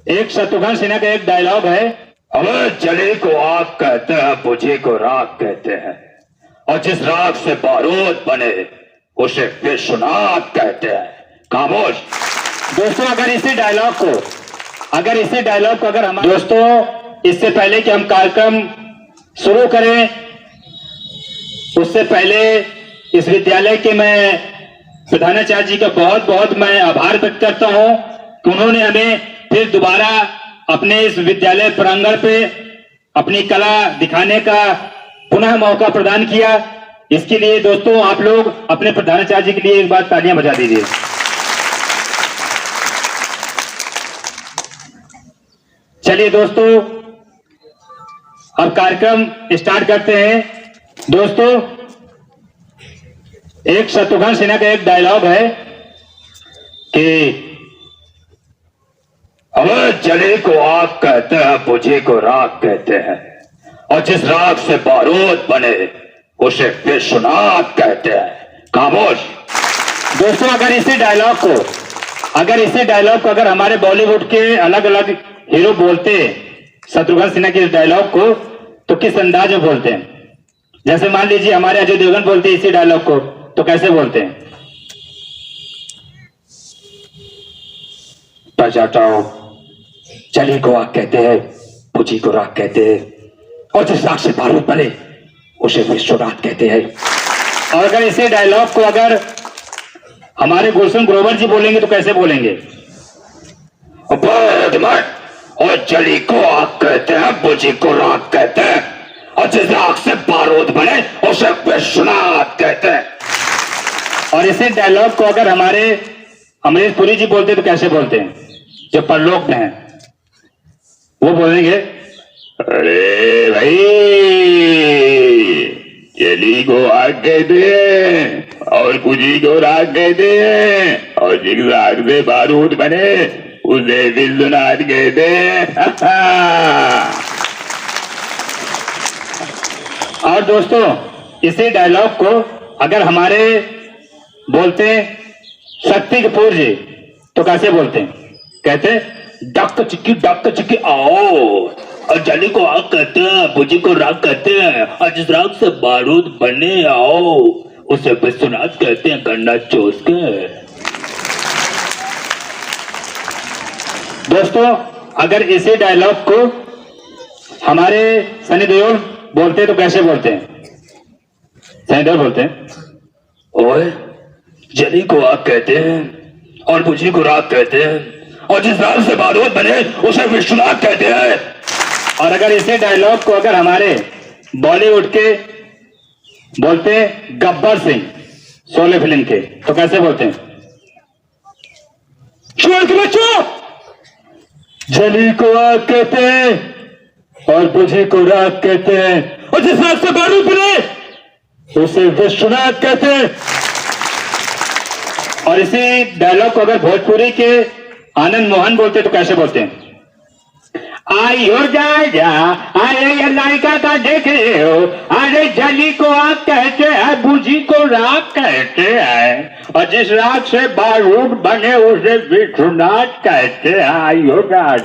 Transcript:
एक शत्रुघ्न सिन्हा का एक डायलॉग है। हमें जली को आग कहते हैं, बुझी को राख कहते हैं, और जिस राख से बारूद बने उसे विश्वनाथ कहते हैं। खामोश। दोस्तों अगर इसी डायलॉग को अगर हम दोस्तों इससे पहले कि हम कार्यक्रम शुरू करें उससे पहले इस विद्यालय के मैं प्रधानाचार्य जी का बहुत बहुत मैं आभार व्यक्त करता हूं कि उन्होंने हमें फिर दोबारा अपने इस विद्यालय प्रांगण पे अपनी कला दिखाने का पुनः मौका प्रदान किया। इसके लिए दोस्तों आप लोग अपने प्रधानाचार्य जी के लिए एक बार तालियां बजा दीजिए। चलिए दोस्तों अब कार्यक्रम स्टार्ट करते हैं। दोस्तों एक शत्रुघ्न सिन्हा का एक डायलॉग है कि हमें जली को आग कहते हैं, बुझी को राख कहते हैं, और जिस राख से बारूद बने उसे विश्वनाथ कहते हैं। खामोश। दोस्तों अगर इसी डायलॉग को अगर हमारे बॉलीवुड के अलग अलग हीरो बोलते शत्रुघ्न सिन्हा के इस डायलॉग को तो किस अंदाज में बोलते हैं? जैसे मान लीजिए हमारे अजय देवगन बोलते हैं इसी डायलॉग को तो कैसे बोलते हैं? जाटाओ जली को आग कहते हैं, बुझी को राख कहते हैं, और जिस राख से बारूद बने उसे विश्वनाथ कहते हैं। और अगर इसी डायलॉग को अगर हमारे गुलशन ग्रोवर जी बोलेंगे तो कैसे बोलेंगे? और जली को आग कहते हैं, बुझी को राख कहते हैं, और जिस राख से बारूद बने उसे विश्वनाथ कहते हैं। और इसी डायलॉग को अगर हमारे अमरीश पुरी जी बोलते तो कैसे बोलते हैं? जो परलोक में है वो बोलेंगे, अरे भाई जली को आग कहते हैं और बुझी को राख कहते हैं, और जिस राख से बारूद बने उसे विश्वनाथ कहते हैं। और दोस्तों इसी डायलॉग को अगर हमारे बोलते शक्ति कपूर जी तो कैसे बोलते हैं? कहते डक चिक्की आओ, और जली को आग कहते हैं, बुझी को राख कहते हैं, और जिस राख से बारूद बने आओ उसे विश्वनाथ कहते हैं। गन्ना चूस के। दोस्तों अगर इसी डायलॉग को हमारे सनी देओल बोलते तो कैसे बोलते हैं? सनी देओल बोलते हैं, ओए जली को आग कहते हैं और बुझी को राख कहते हैं, और जिस राख से बारूद बने उसे विश्वनाथ कहते हैं। और अगर इसी डायलॉग को अगर हमारे बॉलीवुड के बोलते गब्बर सिंह शोले फिल्म के तो कैसे बोलते हैं? जली को आग कहते हैं और बुझी को राख कहते हैं, और जिस राख से बारूद बने उसे विश्वनाथ कहते हैं। और इसी डायलॉग को अगर भोजपुरी के आनंद मोहन बोलते तो कैसे बोलते हैं? आई हो जा अरे ये नायिका का देख रहे हो, अरे जली को आग कहते हैं, बुझी को राख कहते हैं, और जिस राख से बारूद बने उसे विश्वनाथ कहते हैं। आई हो जा